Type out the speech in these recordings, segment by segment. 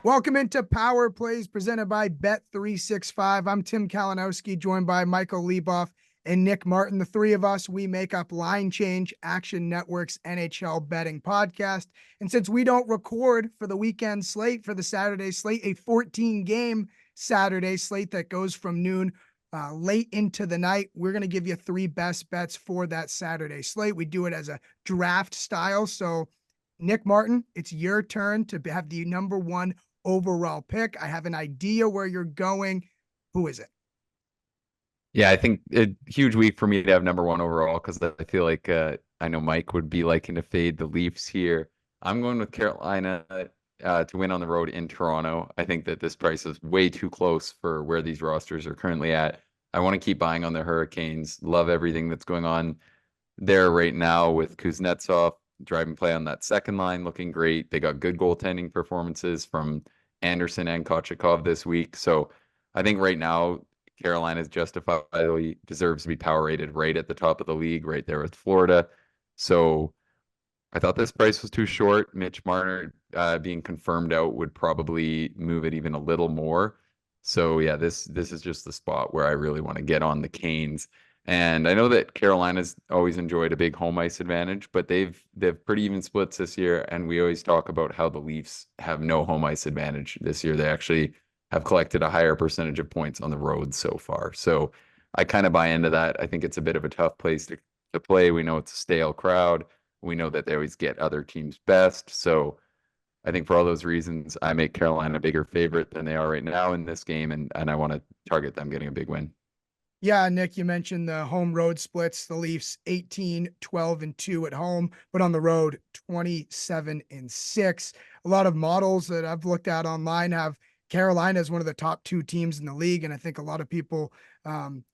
Welcome into Power Plays presented by Bet365. I'm Tim Kalinowski, joined by Michael Leboff and Nick Martin. The three of us, we make up Line Change, Action Network's NHL betting podcast. And since we don't record for the weekend slate, for the Saturday slate, a 14-game Saturday slate that goes from noon late into the night, we're going to give you three best bets for that Saturday slate. We do it as a draft style. So Nick Martin, it's your turn to have the number one overall pick. I have an idea where you're going. Who is it? Yeah, I think a huge week for me to have number one overall because I feel like I know Mike would be liking to fade the Leafs here. I'm going with Carolina to win on the road in Toronto. I think that this price is way too close for where these rosters are currently at. I want to keep buying on the Hurricanes. Love everything that's going on there right now with Kuznetsov driving play on that second line looking great. They got good goaltending performances from Anderson and Kochetkov this week. So I think right now Carolina justifiably deserves to be power rated right at the top of the league, right there with Florida. So I thought this price was too short. Mitch Marner being confirmed out would probably move it even a little more. So yeah, this is just the spot where I really want to get on the Canes. And I know that Carolina's always enjoyed a big home ice advantage, but they've pretty even splits this year. And we always talk about how the Leafs have no home ice advantage this year. They actually have collected a higher percentage of points on the road so far. So I kind of buy into that. I think it's a bit of a tough place to play. We know it's a stale crowd. We know that they always get other teams' best. So I think for all those reasons, I make Carolina a bigger favorite than they are right now in this game, and I want to target them getting a big win. Yeah, Nick, you mentioned the home road splits. The Leafs 18, 12, and 2 at home, but on the road 27 and 6. A lot of models that I've looked at online have Carolina as one of the top two teams in the league. And I think a lot of people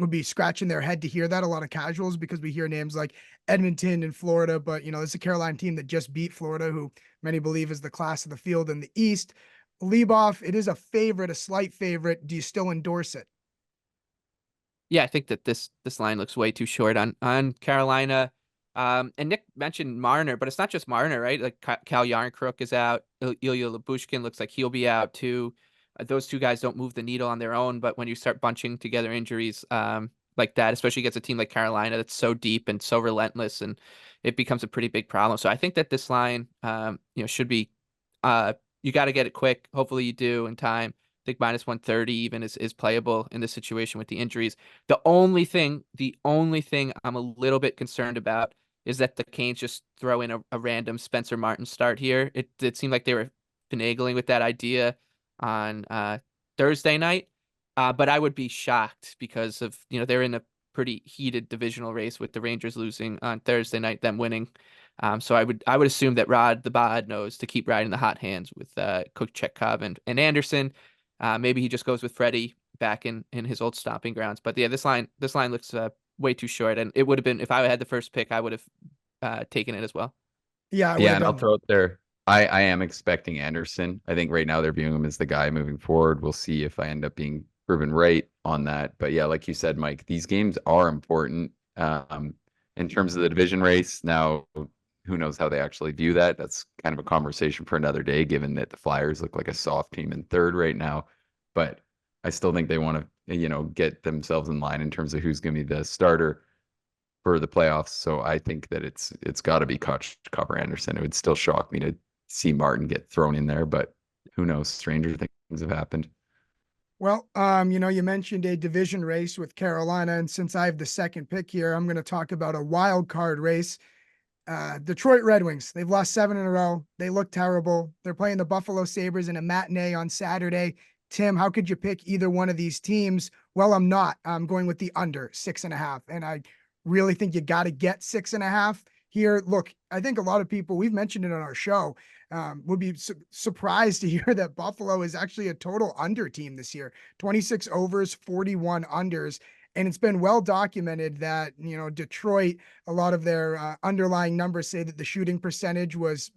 would be scratching their head to hear that. A lot of casuals, because we hear names like Edmonton and Florida, but it's a Carolina team that just beat Florida, who many believe is the class of the field in the East. Leboff, it is a favorite, a slight favorite. Do you still endorse it? Yeah, I think that this line looks way too short on Carolina. And Nick mentioned Marner, but it's not just Marner, right? Like Cal Yarncrook is out. Ilya Lyubushkin looks like he'll be out too. Those two guys don't move the needle on their own, but when you start bunching together injuries like that, especially against a team like Carolina that's so deep and so relentless, and it becomes a pretty big problem. So I think that this line, should be, you got to get it quick. Hopefully you do in time. I think minus 130 even is playable in this situation with the injuries. The only thing I'm a little bit concerned about is that the Canes just throw in a random Spencer Martin start here. It seemed like they were finagling with that idea on Thursday night, but I would be shocked because of they're in a pretty heated divisional race with the Rangers losing on Thursday night, them winning. So I would assume that Rod the Bod knows to keep riding the hot hands with Kochetkov and Anderson. Maybe he just goes with Freddie back in his old stomping grounds. But yeah, this line looks way too short, and it would have been, if I had the first pick, I would have taken it as well. Yeah, I would Yeah, have and I'll done. throw it there. I am expecting Anderson. I think right now they're viewing him as the guy moving forward. We'll see if I end up being proven right on that. But yeah, like you said, Mike, these games are important in terms of the division race. Now, who knows how they actually view that? That's kind of a conversation for another day, given that the Flyers look like a soft team in third right now. But I still think they want to, get themselves in line in terms of who's going to be the starter for the playoffs. So I think that it's got to be Cover Anderson. It would still shock me to see Martin get thrown in there, but who knows? Stranger things have happened. Well, you mentioned a division race with Carolina, and since I have the second pick here, I'm going to talk about a wild card race. Detroit Red Wings, they've lost 7 in a row. They look terrible. They're playing the Buffalo Sabres in a matinee on Saturday. Tim, how could you pick either one of these teams? Well, I'm not. I'm going with the under 6.5. And I really think you got to get 6.5 here. Look, I think a lot of people, we've mentioned it on our show, would be surprised to hear that Buffalo is actually a total under team this year. 26 overs, 41 unders. And it's been well documented that, Detroit, a lot of their underlying numbers say that the shooting percentage was,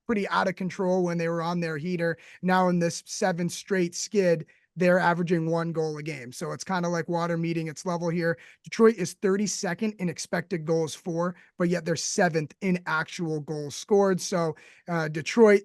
pretty out of control when they were on their heater. Now in this 7 straight skid, they're averaging 1 goal a game. So it's kind of like water meeting its level here. Detroit is 32nd in expected goals for, but yet they're 7th in actual goals scored. So Detroit,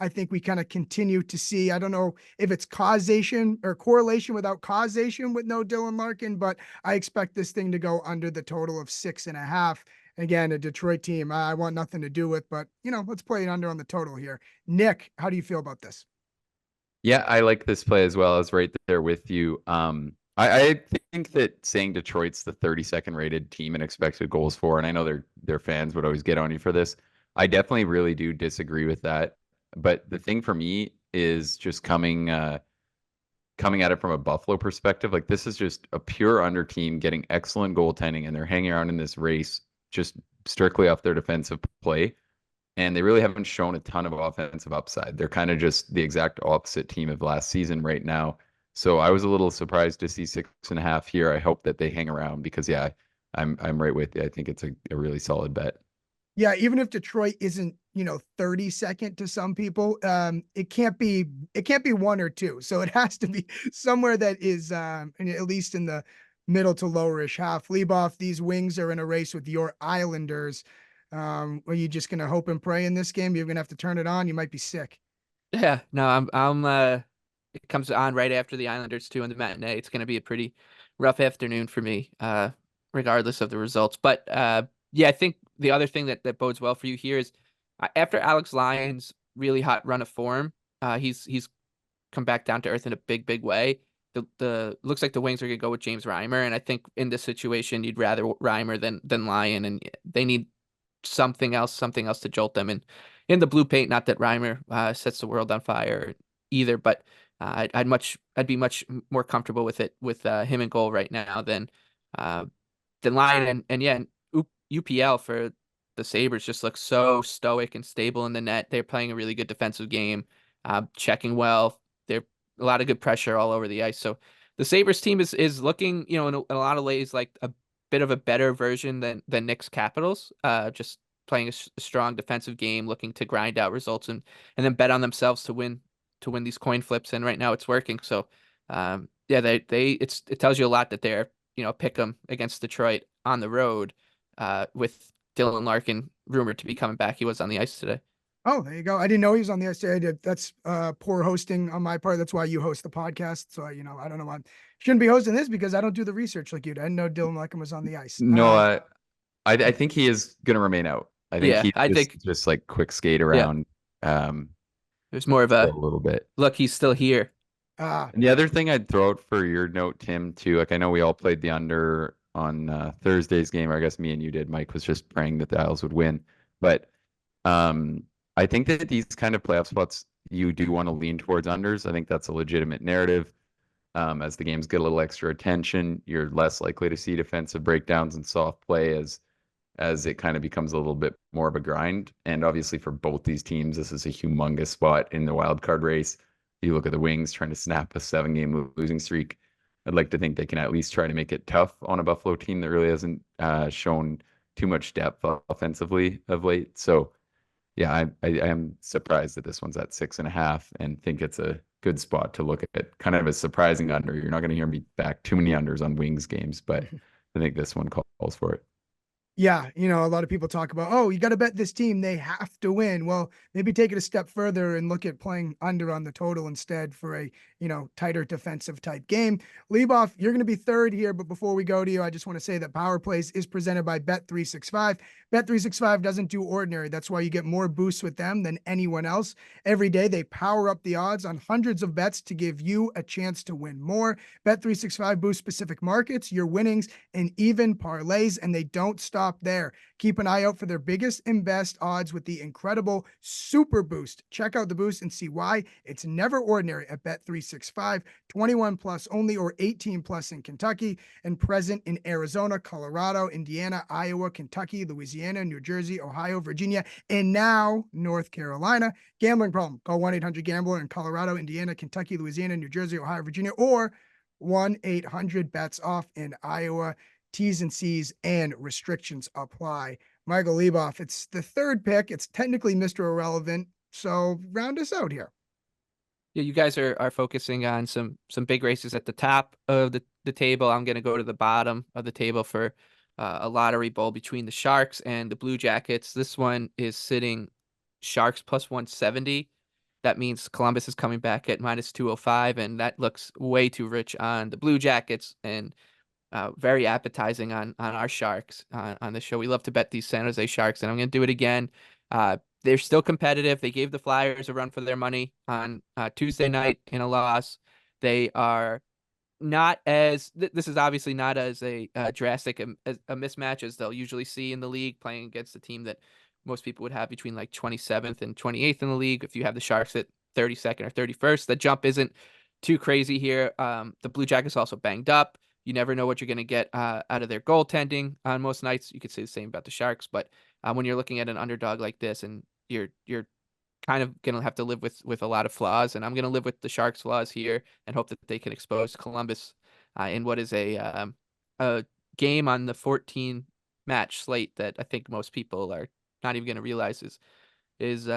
I think we kind of continue to see, I don't know if it's causation or correlation without causation with no Dylan Larkin, but I expect this thing to go under the total of 6.5. Again, a Detroit team I want nothing to do with, but let's play it under on the total here. Nick, how do you feel about this? Yeah, I like this play as well. I was right there with you. I think that saying Detroit's the 32nd rated team in expected goals for, and I know their fans would always get on you for this. I definitely really do disagree with that. But the thing for me is just coming at it from a Buffalo perspective. Like this is just a pure under team getting excellent goaltending, and they're hanging around in this race just strictly off their defensive play. And they really haven't shown a ton of offensive upside. They're kind of just the exact opposite team of last season right now. So I was a little surprised to see 6.5 here. I hope that they hang around because yeah, I'm right with you. I think it's a really solid bet. Yeah, even if Detroit isn't, 32nd to some people, it can't be 1 or 2. So it has to be somewhere that is at least in the middle to lowerish half. Leboff, these Wings are in a race with your Islanders. Are you just gonna hope and pray in this game? You're gonna have to turn it on. You might be sick. Yeah, no, it comes on right after the Islanders too in the matinee. It's going to be a pretty rough afternoon for me, regardless of the results. But yeah, I think the other thing that bodes well for you here is after Alex Lyon's really hot run of form, he's come back down to earth in a big way. The looks like the Wings are going to go with James Reimer, and I think in this situation you'd rather Reimer than Lyon, and they need something else to jolt them in the blue paint. Not that Reimer sets the world on fire either, but I'd be much more comfortable with it with him in goal right now than Lyon, and yeah, UPL for the Sabres just looks so stoic and stable in the net. They're playing a really good defensive game, checking well. They're a lot of good pressure all over the ice. So the Sabres team is looking, in a lot of ways like a bit of a better version than Nick's Capitals. Just playing a strong defensive game, looking to grind out results and then bet on themselves to win these coin flips. And right now it's working. So yeah, it tells you a lot that they're pick 'em against Detroit on the road with Dylan Larkin rumored to be coming back. He was on the ice today. Oh, there you go. I didn't know he was on the ice today. That's poor hosting on my part. That's why you host the podcast. So I don't know why I shouldn't be hosting this because I don't do the research like you did. I didn't know Dylan Larkin was on the ice. No, I think he is going to remain out. I think Yeah, I think just like quick skate yeah, around there's more of a a little bit. look. He's still here. And the other thing I'd throw out for your note, Tim, too, like I know we all played the under on Thursday's game, or I guess me and you did. Mike was just praying that the Isles would win. But I think that these kind of playoff spots, you do want to lean towards unders. I think that's a legitimate narrative. As the games get a little extra attention, you're less likely to see defensive breakdowns and soft play as it kind of becomes a little bit more of a grind. And obviously for both these teams, this is a humongous spot in the wild card race. You look at the Wings trying to snap a 7-game losing streak. I'd like to think they can at least try to make it tough on a Buffalo team that really hasn't shown too much depth offensively of late. So yeah, I am surprised that this one's at 6.5 and think it's a good spot to look at. Kind of a surprising under. You're not going to hear me back too many unders on Wings games, but I think this one calls for it. Yeah, a lot of people talk about, oh, you got to bet this team, they have to win. Well, maybe take it a step further and look at playing under on the total instead for a, tighter defensive type game. Leboff, you're going to be third here, but before we go to you, I just want to say that Power Plays is presented by Bet365. Bet365 doesn't do ordinary. That's why you get more boosts with them than anyone else. Every day, they power up the odds on hundreds of bets to give you a chance to win more. Bet365 boosts specific markets, your winnings, and even parlays, and they don't stop there. Keep an eye out for their biggest and best odds with the incredible Super Boost. Check out the boost and see why it's never ordinary at Bet365. 21 plus only or 18 plus in Kentucky and present in Arizona, Colorado, Indiana, Iowa, Kentucky, Louisiana, New Jersey, Ohio, Virginia, and now North Carolina. Gambling problem? Call 1-800-GAMBLER in Colorado, Indiana, Kentucky, Louisiana, New Jersey, Ohio, Virginia, or 1-800-BETS-OFF in Iowa. T's and C's and restrictions apply. Michael Leboff, it's the third pick. It's technically Mr. Irrelevant. So round us out here. Yeah, you guys are focusing on some big races at the top of the table. I'm gonna go to the bottom of the table for a lottery bowl between the Sharks and the Blue Jackets. This one is sitting Sharks plus 170. That means Columbus is coming back at minus 205, and that looks way too rich on the Blue Jackets and very appetizing on our Sharks on the show. We love to bet these San Jose Sharks, and I'm going to do it again. They're still competitive. They gave the Flyers a run for their money on Tuesday night in a loss. They are not as this is obviously not as a drastic a mismatch as they'll usually see in the league, playing against a team that most people would have between like 27th and 28th in the league. If you have the Sharks at 32nd or 31st, the jump isn't too crazy here. The Blue Jackets also banged up. You never know what you're going to get out of their goaltending on most nights. You could say the same about the Sharks, but when you're looking at an underdog like this, and you're kind of going to have to live with a lot of flaws, and I'm going to live with the Sharks' flaws here and hope that they can expose Columbus in what is a game on the 14 match slate that I think most people are not even going to realize is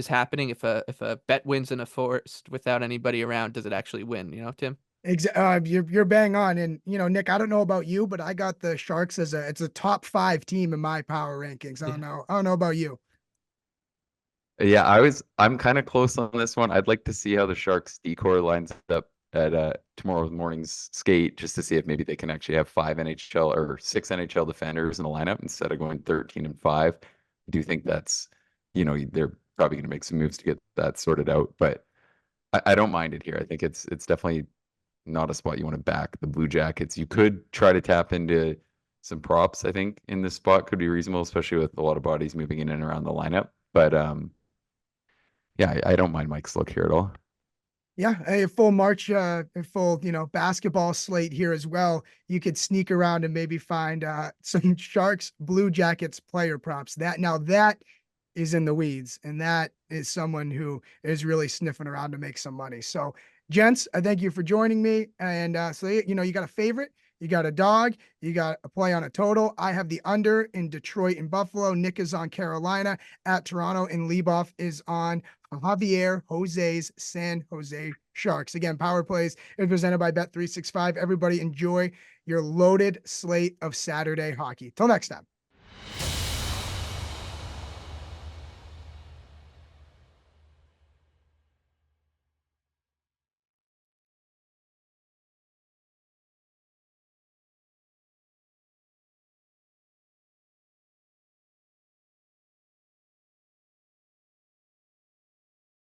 happening. If a bet wins in a forest without anybody around, does it actually win? You know, Tim? You're bang on. And Nick, I don't know about you, but I got the Sharks as it's a top 5 team in my power rankings. I don't know about you. Yeah, I'm kind of close on this one. I'd like to see how the Sharks decor lines up at tomorrow morning's skate, just to see if maybe they can actually have 5 NHL or 6 NHL defenders in the lineup instead of going 13 and 5. I do think that's, they're probably going to make some moves to get that sorted out, but I don't mind it here. I think it's definitely not a spot you want to back the Blue Jackets. You could try to tap into some props. I think in this spot could be reasonable, especially with a lot of bodies moving in and around the lineup. But yeah, I don't mind Mike's look here at all. Yeah, a full March, a full, basketball slate here as well. You could sneak around and maybe find some Sharks Blue Jackets player props. That is in the weeds, and that is someone who is really sniffing around to make some money. So, gents, I thank you for joining me. And so you got a favorite, you got a dog, you got a play on a total. I have the under in Detroit and Buffalo. Nick is on Carolina at Toronto, and Leboff is on Javier Jose's San Jose Sharks. Again, Power Plays is presented by Bet365. Everybody enjoy your loaded slate of Saturday hockey. Till next time.